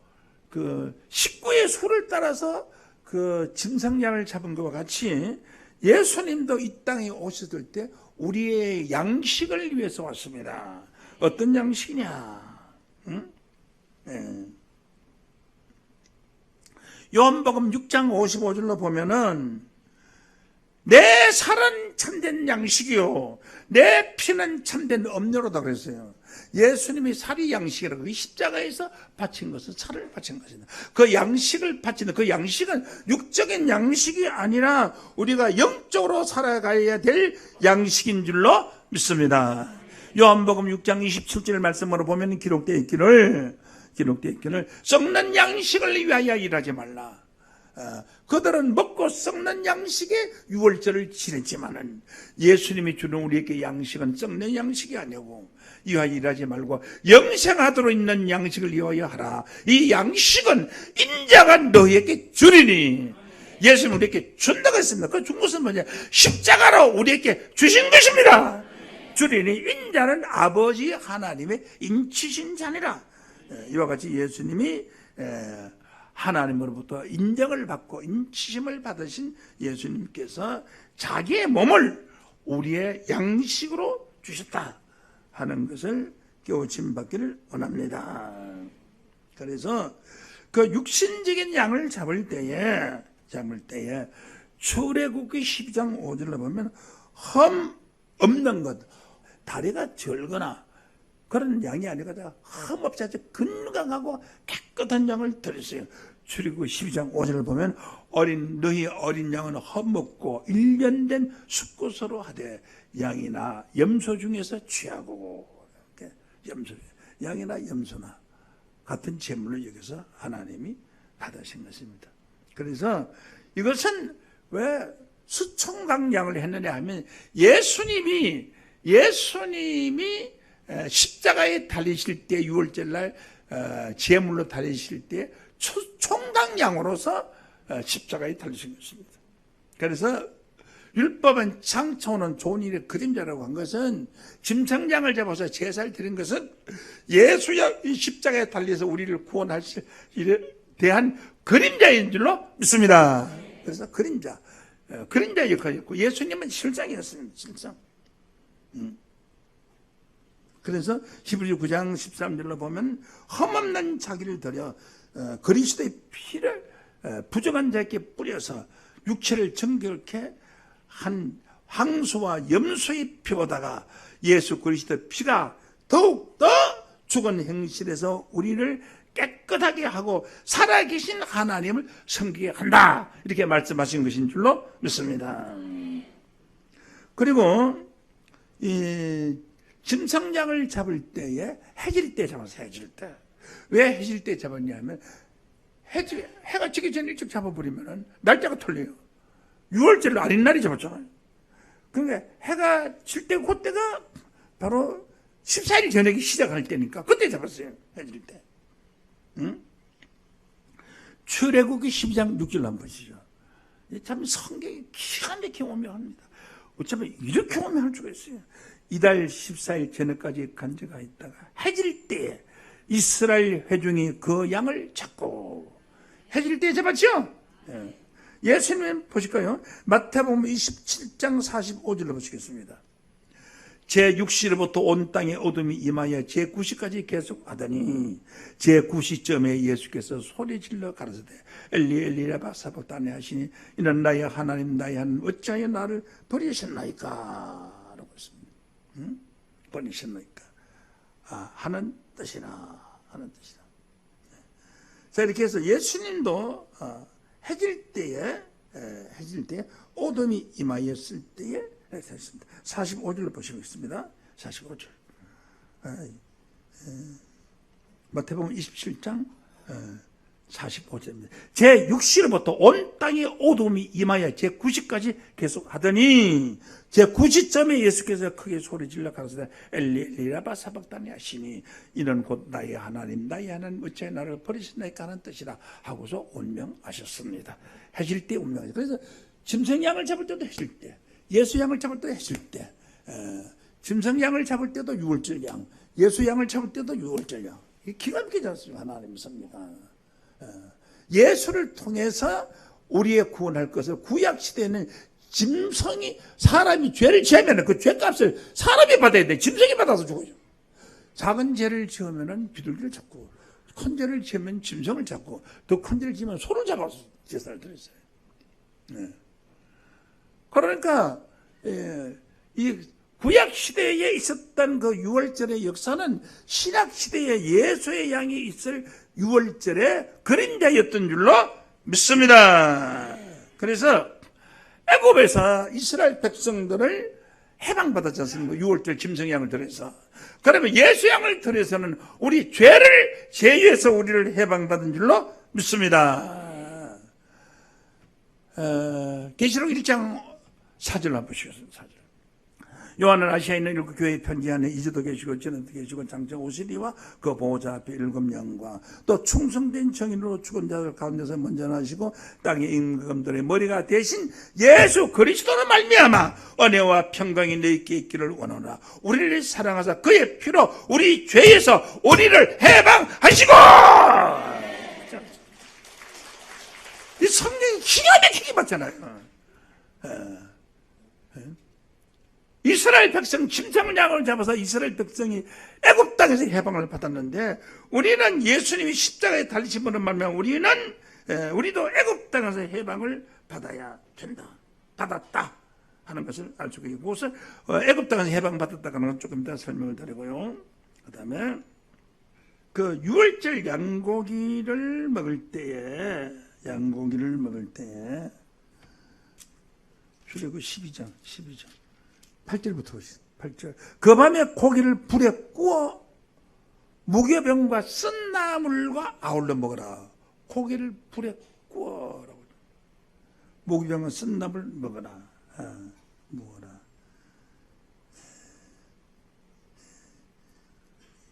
그 식구의 수를 따라서 그 짐승양을 잡은 것과 같이 예수님도 이 땅에 오셨을 때 우리의 양식을 위해서 왔습니다. 어떤 양식이냐? 응? 요한복음 6장 55절로 보면은 내 살은 참된 양식이요 내 피는 참된 음료로다 그랬어요. 예수님이 살이 양식이라고 그 십자가에서 바친 것은 살을 바친 것입니다. 그 양식을 바치는 그 양식은 육적인 양식이 아니라 우리가 영적으로 살아가야 될 양식인 줄로 믿습니다. 요한복음 6장 27절 말씀으로 보면 기록되어 있기를 썩는 양식을 위하여 일하지 말라. 그들은 먹고 썩는 양식에 유월절을 지냈지만은 예수님이 주는 우리에게 양식은 썩는 양식이 아니고 위하여 일하지 말고 영생하도록 있는 양식을 위하여 하라. 이 양식은 인자가 너희에게 주리니 예수님 우리에게 준다고 했습니다. 그 준 것은 뭐냐? 십자가로 우리에게 주신 것입니다. 주리니 인자는 아버지 하나님의 인치신 자니라. 이와 같이 예수님이 하나님으로부터 인정을 받고 인치심을 받으신 예수님께서 자기의 몸을 우리의 양식으로 주셨다 하는 것을 깨우침 받기를 원합니다. 그래서 그 육신적인 양을 잡을 때에 출애굽기 12장 5절로 보면 흠 없는 것, 다리가 절거나 그런 양이 아니거든. 흠없이 아주 건강하고 깨끗한 양을 드렸어요. 출애굽기 12장 5절을 보면 너희 어린 양은 흠없고 1년 된 숫꽃으로 하되 양이나 염소 중에서 취하고 양이나 염소나 같은 제물로 여기서 하나님이 받으신 것입니다. 그래서 이것은 왜 수총각 양을 했느냐 하면 예수님이 십자가에 달리실 때 6월절 날 제물로 달리실 때 총각 양으로서 십자가에 달리신 것입니다. 그래서 율법은 장차오는 좋은 일의 그림자라고 한 것은 짐승양을 잡아서 제사를 드린 것은 예수야 이 십자가에 달려서 우리를 구원하실 일에 대한 그림자인 줄로 믿습니다. 그래서 그림자 역할이었고 예수님은 실상이었습니다. 실상. 그래서 히브리 9장 13절로 보면 흠없는 자기를 들여 그리스도의 피를 부정한 자에게 뿌려서 육체를 정결케 한 황소와 염소의 피보다가 예수 그리스도의 피가 더욱더 죽은 행실에서 우리를 깨끗하게 하고 살아계신 하나님을 섬기게 한다 이렇게 말씀하신 것인 줄로 믿습니다. 그리고 이 짐승양을 잡을 때에 해질 때 잡았어요. 해질 때. 왜 해질 때 잡았냐면 해가 지기 전에 일찍 잡아버리면 날짜가 틀려요. 6월절 아닌 날이 잡았잖아요. 그러니까 해가 질 때 그때가 바로 14일 저녁이 시작할 때니까 그때 잡았어요. 해질 때. 응? 출애굽기 12장 6절 한번 보시죠. 참 성경이 기가 막히게 오묘합니다. 어쩌면 이렇게 오묘할 수가 있어요. 이달 14일 저녁까지 간제가 있다가 해질 때에 이스라엘 회중이 그 양을 잡고 해질 때에 잡았죠? 예수님 보실까요? 마태복음 27장 45절로 보시겠습니다. 제6시로부터 온 땅에 어둠이 임하여 제9시까지 계속하더니 제9시점에 예수께서 소리질러 가라사대 엘리 엘리 라마 사박다니 하시니 이는 나의 하나님 나의 하나님 어찌하여 나를 버리셨나이까. 말하고 있습니다. 보내셨나이까. 하는 뜻이라. 하는 뜻이라. 자, 이렇게 해서 예수님도 해질 때에 어둠이 임하였을 때에 했습니다. 45절로 보시겠습니다. 45절. 마태복음 27장 45절입니다. 제6시로부터 온 땅에 어둠이 임하여 제9시까지 계속 하더니 제9시점에 예수께서 크게 소리질러 가로되 엘리 엘리 라마 사박다니 하시니 이는 곧 나의 하나님 어찌하여 나를 버리셨나이까 하는 뜻이라 하고서 운명하셨습니다. 해질 때 운명하죠. 그래서 짐승양을 잡을 때도 해질 때, 예수양을 잡을 때도 해질 때, 짐승양을 잡을 때도 6월절 양, 예수양을 잡을 때도 6월절 양. 기가 막히지 않습니까? 하나님의 섭니다. 예수를 통해서 우리의 구원할 것을 구약시대에는 짐승이 사람이 죄를 지으면 그 죄값을 사람이 받아야 돼. 짐승이 받아서 죽어요. 작은 죄를 지으면 비둘기를 잡고, 큰 죄를 지으면 짐승을 잡고, 더 큰 죄를 지으면 소를 잡아서 제사를 드렸어요. 그러니까 이 구약시대에 있었던 그 유월절의 역사는 신약시대에 예수의 양이 있을 유월절의 그림자였던 줄로 믿습니다. 그래서 애굽에서 이스라엘 백성들을 해방받았지 않습니까? 유월절 짐승 양을 들여서. 그러면 예수 양을 들여서는 우리 죄를 제유해서 우리를 해방받은 줄로 믿습니다. 계시록 1장 4절 한번 보시겠습니다. 4절. 요한은 아시아에 있는 7교회에 편지하는 이주도 계시고 전에도 계시고 장차 오시리와 그 보호자 앞에 7영과 또 충성된 정인으로 죽은 자들 가운데서 먼저 나시고 땅의 임금들의 머리가 되신 예수 그리스도로 말미암아 은혜와 평강이 너희께 있기를 원하노라. 우리를 사랑하사 그의 피로 우리 죄에서 우리를 해방하시고. 이 성령이 기가 막히게 받잖아요. 이스라엘 백성 짐승 양을 잡아서 이스라엘 백성이 애굽 땅에서 해방을 받았는데 우리는 예수님이 십자가에 달리심으로 말미암아 우리도 애굽 땅에서 해방을 받아야 된다. 받았다 하는 것을 알 수가 있고 그래서 애굽 땅에서 해방 받았다는 건 조금 이따 설명을 드리고요. 그다음에 그 유월절 양고기를 먹을 때에 출애굽 12장 8절부터 보시죠. 8절. 그 밤에 고기를 불에 구워 무교병과 쓴 나물과 아울러 먹어라. 고기를 불에 구워라고. 무교병은 쓴 나물 먹어라. 먹어라.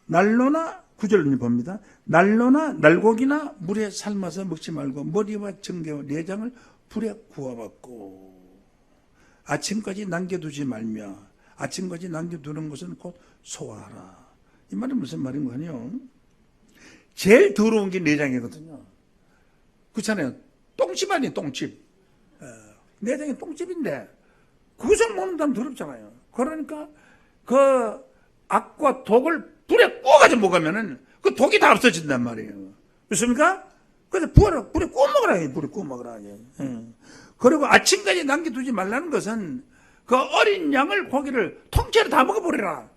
날로나 9절 봅니다. 날로나 날고기나 물에 삶아서 먹지 말고 머리와 정개와 내장을 불에 구워 먹고 아침까지 남겨두지 말며 아침까지 남겨두는 것은 곧 소화하라. 이 말은 무슨 말인 거요? 제일 더러운 게 내장이거든요. 그렇잖아요. 똥집 아니에요, 똥집. 내장이 똥집인데 그것을 먹는 사람 더럽잖아요. 그러니까 그 악과 독을 불에 구워가지고 먹으면은 그 독이 다 없어진단 말이에요. 그렇습니까? 그래서 불에 구워 먹으라. 불에 구워 먹으라. 그리고 아침까지 남겨두지 말라는 것은 그 어린 양을 고기를 통째로 다 먹어버리라.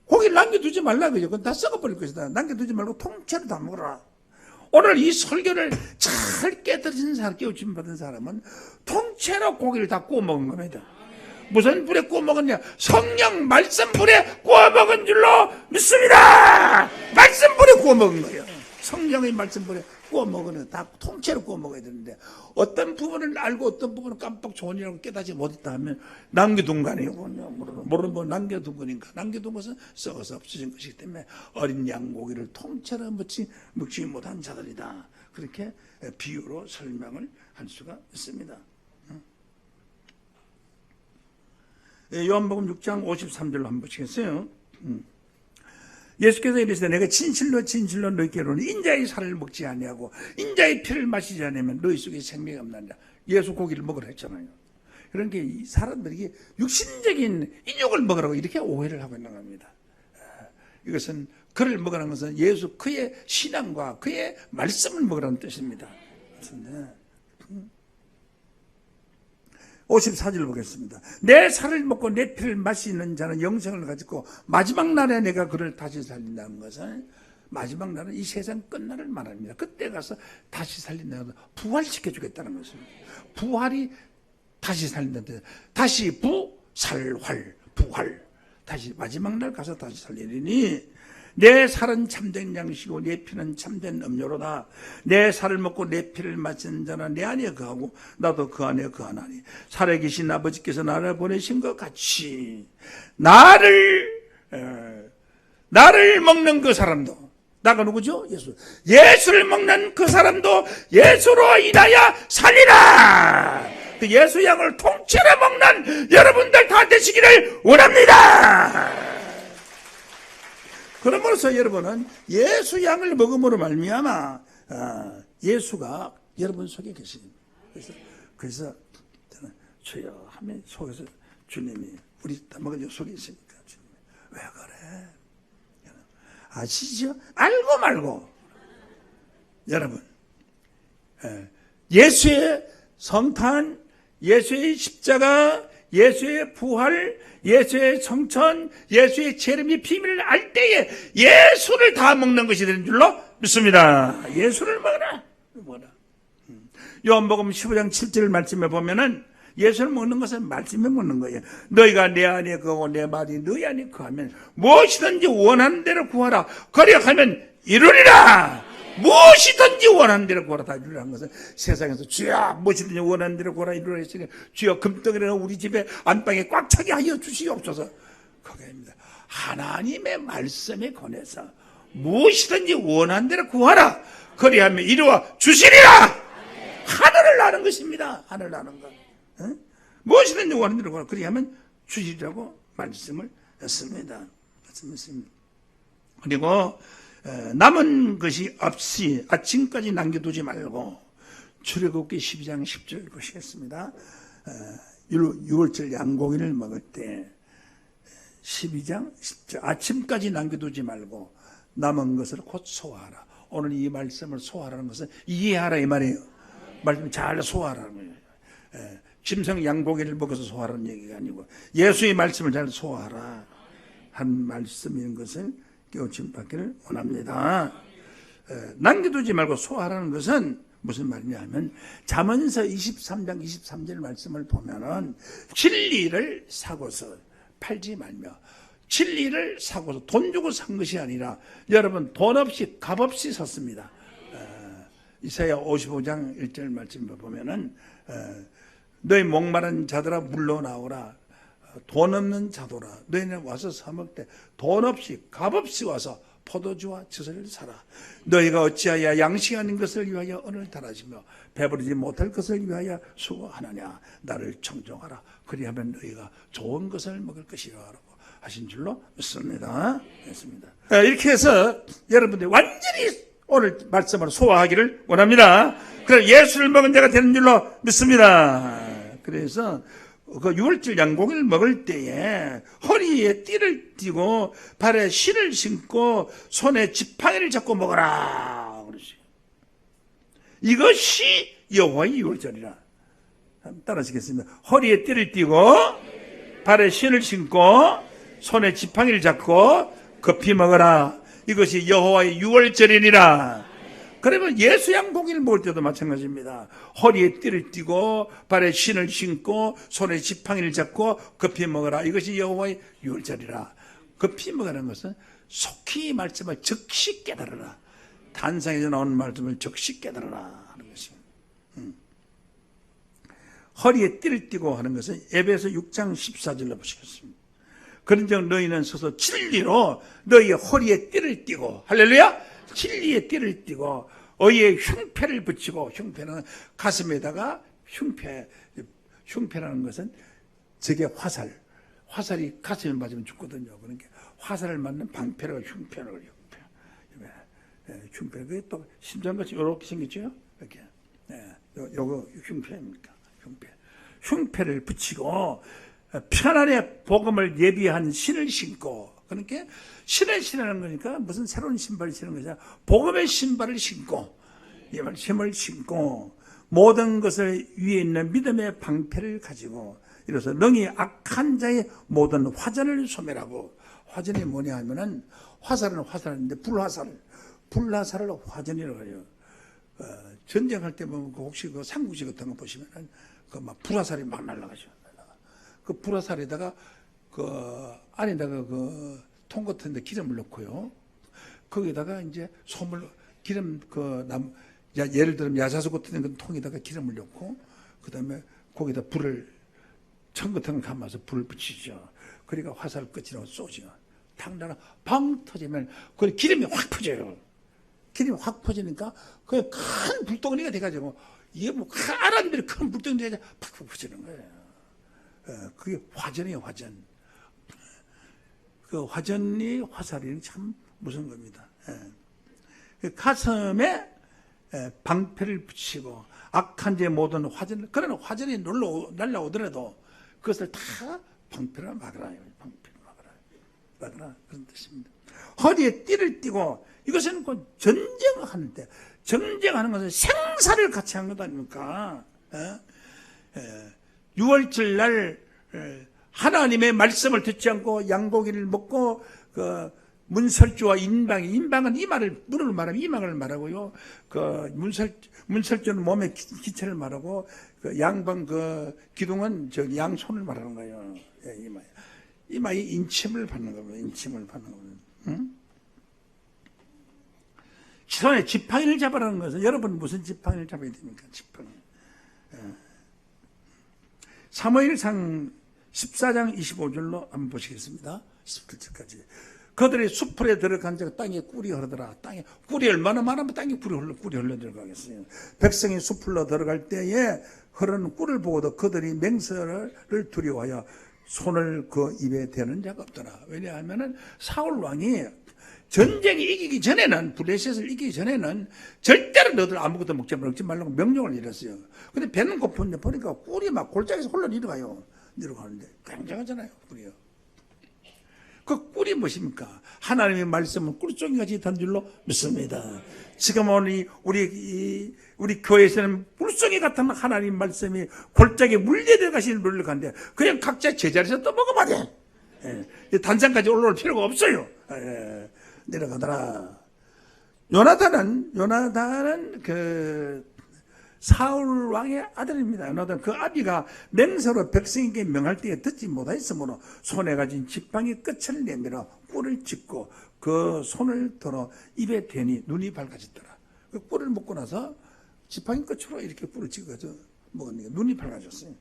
고기를 남겨두지 말라 그죠? 그건 다 썩어버릴 것이다. 남겨두지 말고 통째로 다 먹어라. 오늘 이 설교를 잘 깨달으신 사람, 깨우침 받은 사람은 통째로 고기를 다 구워 먹은 겁니다. 무슨 불에 구워 먹었냐? 성령 말씀 불에 구워 먹은 줄로 믿습니다. 말씀 불에 구워 먹은 거예요. 성령의 말씀 불에 구워 먹으면 다 통째로 구워 먹어야 되는데 어떤 부분을 알고 어떤 부분은 깜빡 좋은이라고 깨닫지 못했다 하면 남겨둔 거 아니에요. 모르는 뭐 남겨둔 거니까 남겨둔 것은 썩어서 없어진 것이기 때문에 어린 양고기를 통째로 먹지 못한 자들이다. 그렇게 비유로 설명을 할 수가 있습니다. 요한복음 6장 53절로 한번 보시겠어요? 예수께서 이르시되 내가 진실로 너희에게 이르노니 인자의 살을 먹지 아니하고 인자의 피를 마시지 않으면 너희 속에 생명이 없느니라. 예수 고기를 먹으라 했잖아요. 그러니까 이 사람들이 육신적인 인육을 먹으라고 이렇게 오해를 하고 있는 겁니다. 이것은 그를 먹으라는 것은 예수 그의 신앙과 그의 말씀을 먹으라는 뜻입니다. 54절 보겠습니다. 내 살을 먹고 내 피를 마시는 자는 영생을 가지고 마지막 날에 내가 그를 다시 살린다는 것은, 마지막 날은 이 세상 끝날을 말합니다. 그때 가서 다시 살린다는 것은 부활시켜주겠다는 것입니다. 부활이 다시 살린다는 뜻. 다시 부활. 다시 마지막 날 가서 다시 살리리니 내 살은 참된 양식이고 내 피는 참된 음료로다. 내 살을 먹고 내 피를 마시는 자는 내 안에 거하고 나도 그 안에 거하나니 살아계신 아버지께서 나를 보내신 것 같이 나를 먹는 그 사람도, 나가 누구죠? 예수. 예수를 먹는 그 사람도 예수로 인하여 살리라. 그 예수 양을 통째로 먹는 여러분들 다 되시기를 원합니다. 그러므로서 여러분은 예수 양을 먹음으로 말미암아 예수가 여러분 속에 계십니다. 그래서 저는 주여 하면 속에서 주님이 우리 다 먹은 속에 있으니까 주님 왜 그래? 아시죠? 알고 말고 여러분 예수의 성탄, 예수의 십자가, 예수의 부활, 예수의 성천, 예수의 재림의 비밀을 알 때에 예수를 다 먹는 것이 되는 줄로 믿습니다. 예수를 먹어라. 요한복음 15장 7절 말씀에 보면은 예수를 먹는 것은 말씀에 먹는 거예요. 너희가 내 안에 거하고 내 말이 너희 안에 거하면 무엇이든지 원하는 대로 구하라. 그리하면 이루리라. 무엇이든지 원하는 대로 구하라. 다 이루리라는 것은 세상에서 주여 무엇이든지 원하는 대로 구하라 이루라 했으니 주여 금덩이를 우리 집에 안방에 꽉 차게 하여 주시옵소서. 그게입니다. 하나님의 말씀에 관해서 무엇이든지 원하는 대로 구하라. 그리하면 이루어 주시리라. 하늘을 나는 것입니다. 하늘을 나는 것. 무엇이든지 원하는 대로 구하라. 그리하면 주시리라고 말씀을 했습니다. 그리고 남은 것이 없이 아침까지 남겨두지 말고 출애굽기 12장 10절 보시겠습니다. 6월절 양고기를 먹을 때 12장 10절 아침까지 남겨두지 말고 남은 것을 곧 소화하라. 오늘 이 말씀을 소화하라는 것은 이해하라 이 말이에요. 말씀 잘 소화하라는 거예요. 짐승 양고기를 먹어서 소화하라는 얘기가 아니고 예수의 말씀을 잘 소화하라 한 말씀인 것을 깨우침 받기를 원합니다. 남겨두지 말고 소화하라는 것은 무슨 말이냐 하면 잠언서 23장 23절 말씀을 보면은 진리를 사고서 팔지 말며, 진리를 사고서 돈 주고 산 것이 아니라 여러분 돈 없이 값 없이 샀습니다. 이사야 55장 1절 말씀을 보면은 너희 목마른 자들아 물러나오라. 돈 없는 자도라. 너희는 와서 사먹 때 돈 없이 값 없이 와서 포도주와 젖을 사라. 너희가 어찌하여 양식 아닌 것을 위하여 언을 달아지며 배부르지 못할 것을 위하여 수고하느냐. 나를 청종하라. 그리하면 너희가 좋은 것을 먹을 것이라고 하신 줄로 믿습니다. 이렇게 해서 여러분들이 완전히 오늘 말씀을 소화하기를 원합니다. 그래서 예수를 먹은 자가 되는 줄로 믿습니다. 그래서 그 6월절 양고기를 먹을 때에 허리에 띠를 띠고 발에 실을 신고 손에 지팡이를 잡고 먹어라. 그러지. 이것이 여호와의 6월절이라. 따라하시겠습니다. 허리에 띠를 띠고 발에 실을 신고 손에 지팡이를 잡고 급히 먹어라. 이것이 여호와의 6월절이니라. 그러면 예수 양고기를 먹을 때도 마찬가지입니다. 허리에 띠를 띠고 발에 신을 신고 손에 지팡이를 잡고 급히 먹어라. 이것이 여호와의 6월절이라. 급히 먹으라는 것은 속히 말씀을 즉시 깨달으라. 단상에서 나오는 말씀을 즉시 깨달으라 하는 것입니다. 허리에 띠를 띠고 하는 것은 에베소 6장 14절로 보시겠습니다. 그런즉 너희는 서서 진리로 너희의 허리에 띠를 띠고, 할렐루야, 진리의 띠를 띠고 의의 흉패를 붙이고, 흉패는 가슴에다가 흉패라는 것은 저게 화살이 가슴에 맞으면 죽거든요. 그러니까 화살을 맞는 방패라고 흉패라고 그래요. 흉패. 그게 또 심장같이 이렇게 생겼죠. 이렇게. 요거 흉패입니까? 흉패를 붙이고 편안의 복음을 예비한 신을 신고, 그러니까 신을 신는 거니까 무슨 새로운 신발을 신는 것이 아니라 복음의 신발을 신고, 힘을 신고, 모든 것을 위에 있는 믿음의 방패를 가지고 이로써 능히 악한 자의 모든 화전을 소멸하고, 화전이 뭐냐 하면은 화살은 화살인데 불화살을 화전이라고 해요. 전쟁할 때 보면 혹시 그 삼국지 같은 거 보시면은 그 막 불화살이 막 날아가죠. 그 불화살에다가 그 안에다가 그 통 같은데 기름을 넣고요. 거기다가 이제 기름 예를 들면 야자수 같은 그 통에다가 기름을 넣고 그다음에 거기다 천 같은 걸 감아서 불을 붙이죠. 그러니까 화살 끝이라고 쏘죠. 당나라 방 터지면 그 기름이 확 퍼져요. 기름이 확 퍼지니까 그게 큰 불덩어리가 돼가지고 이게 뭐 아람들이 큰 불덩어리가 팍팍 퍼지는 거예요. 그게 화전이에요, 화전. 그 화전이 화살이 참 무서운 겁니다. 가슴에 방패를 붙이고 악한 제 모든 화전, 그러나 화전이 날라오더라도 그것을 다 방패로 막으라. 방패로 막으라. 그런 뜻입니다. 허리에 띠를 띠고, 이것은 그 전쟁하는 것은 생사를 같이 한 것 아닙니까? 6월절 날 하나님의 말씀을 듣지 않고 양고기를 먹고 그 문설주와 인방은 이마를 눈을 말하면 이마를 말하고요. 그 문설주는 몸의 기체를 말하고 그 양방 그 기둥은 저 양손을 말하는 거예요. 이마에 인침을 받는 겁니다. 인침을 받는 겁니다. 응? 손에 지팡이를 잡으라는 것은 여러분 무슨 지팡이를 잡아야 됩니까? 지팡이. 사무엘상 14장 25절로 한번 보시겠습니다. 17절까지. 그들이 숲풀에 들어간 적 땅에 꿀이 흐르더라. 땅에 꿀이 얼마나 많으면 땅에 꿀이 흘러 들어가겠어요. 백성이 숲풀로 들어갈 때에 흐르는 꿀을 보고도 그들이 맹세를 두려워하여 손을 그 입에 대는 자가 없더라. 왜냐하면은 사울 왕이 전쟁이 이기기 전에는, 블레셋을 이기기 전에는 절대로 너들 아무것도 먹지 말라고 명령을 내렸어요. 근데 배는 고픈데 보니까 꿀이 막 골짜기에서 홀로 내려가는데 굉장하잖아요, 꿀이요. 그 꿀이 무엇입니까? 하나님의 말씀은 꿀송이같이 단 줄로 믿습니다. 지금 우리 교회에서는 꿀송이 같은 하나님 말씀이 골짜기에 물려 들어가시는 물을 가는데 그냥 각자 제자리에서 또 먹어봐야 돼. 단상까지 올라올 필요가 없어요. 내려가더라. 요나단은 그 사울 왕의 아들입니다. 요나단 그 아비가 맹세로 백성에게 명할 때에 듣지 못하였으므로 손에 가진 지팡이 끝을 내밀어 꿀을 찢고 그 손을 들어 입에 대니 눈이 밝아졌더라. 그 꿀을 먹고 나서 지팡이 끝으로 이렇게 꿀을 찢어서 먹으니까 눈이 밝아졌어요.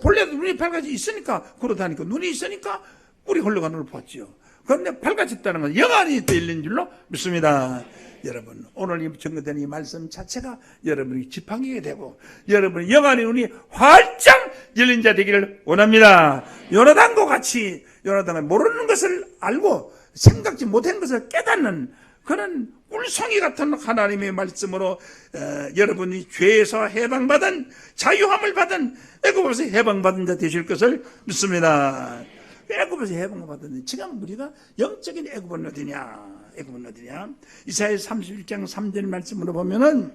본래도 눈이 밝아져 있으니까 그러다니까 눈이 있으니까 꿀이 흘러가는 걸 봤지요. 그런데 밝아졌다는 건 영안이 열린 줄로 믿습니다. 여러분, 오늘 이 전거된 이 말씀 자체가 여러분이 지팡이가 되고 여러분의 영안의 눈이 활짝 열린 자 되기를 원합니다. 요나단과 같이 요나단은 모르는 것을 알고 생각지 못한 것을 깨닫는 그런 꿀송이 같은 하나님의 말씀으로 여러분이 죄에서 해방받은 자유함을 받은 애굽에서 해방받은 자 되실 것을 믿습니다. 애굽에서 해방받았는데 지금 우리가 영적인 애굽은 어디냐? 이사야 31장 3절 말씀으로 보면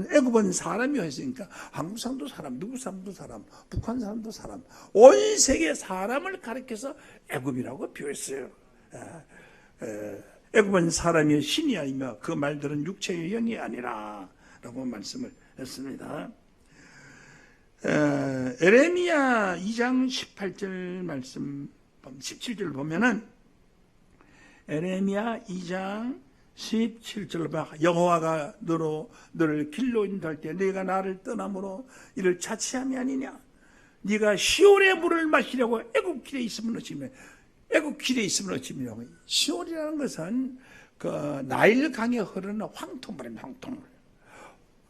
애굽은 사람이었으니까 한국 사람도 사람, 누구 사람도 사람, 북한 사람도 사람, 온 세계 사람을 가리켜서 애굽이라고 표했어요. 애굽은 사람이 신이 아니며 그 말들은 육체의 영이 아니라 라고 말씀을 했습니다. 에레미야 2장 18절 말씀 17절 보면은 에레미야 2장 17절로 봐. 여호와가 너를 길로 인도할 때 네가 나를 떠남으로 이를 자취함이 아니냐. 네가 시온의 물을 마시려고 애굽 길에 있으면 어찌미라고. 시온이라는 것은 그 나일 강에 흐르는 황토물입니다.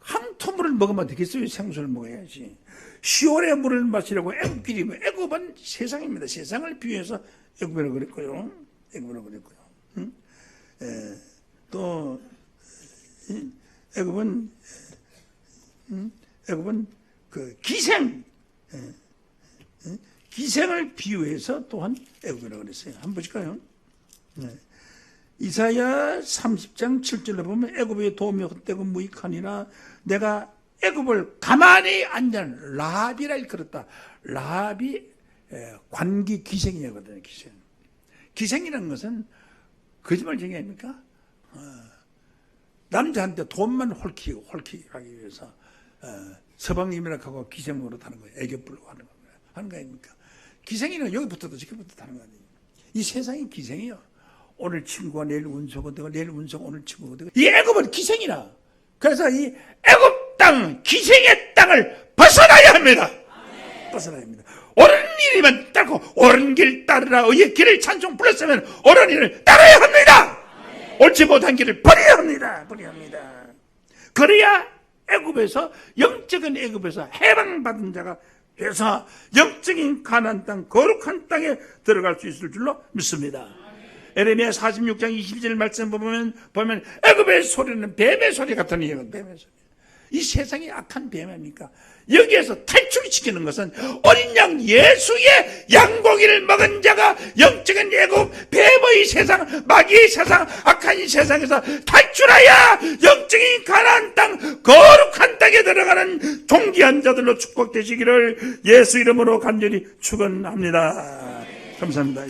황토물을 먹으면 되겠어요? 생수를 먹어야지. 시온의 물을 마시려고 애굽 길이면 애굽은 세상입니다. 세상을 비유해서 애굽이라고 그랬고요. 응? 또 애굽은 그 기생을 비유해서 또한 애굽이라고 그랬어요. 한번 보실까요? 이사야 30장 7절에 보면 애굽의 도움이 헛되고 무익하니라 내가 애굽을 가만히 앉은 라합이라 일컬었다. 라합이 관기 기생이거든요. 기생이라는 것은 거짓말 정의 아닙니까? 남자한테 돈만 홀키기 하기 위해서 서방님이라 하고 기생으로 타는 거예요. 애교 부르고 하는 거 아닙니까? 기생이는 여기부터도 저기부터 타는 거 아니에요. 이 세상이 기생이요. 오늘 친구가 내일 운수가 되고 내일 운수가 오늘 친구가 되고 이 애굽은 기생이라. 그래서 이 애굽 땅 기생의 땅을 벗어나야 합니다. 벗어나야 합니다. 옳은 일이면 따르고 옳은 길 따르라. 의의 길을 찬송 불렀으면 옳은 일을 따라야 합니다. 옳지 못한 길을 버려야 합니다. 그래야 애굽에서 영적인 애굽에서 해방받은 자가 돼서 영적인 가나안 땅 거룩한 땅에 들어갈 수 있을 줄로 믿습니다. 에레미야 46장 22절 말씀 보면 애굽의 소리는 뱀의 소리 같은 이에요. 뱀의 소리. 이 세상이 악한 뱀 아닙니까? 여기에서 탈출시키는 것은 어린 양 예수의 양고기를 먹은 자가 영적인 애굽 뱀의 세상, 마귀의 세상, 악한 이 세상에서 탈출하여 영적인 가나안 땅 거룩한 땅에 들어가는 존귀한 자들로 축복되시기를 예수 이름으로 간절히 축원합니다. 감사합니다.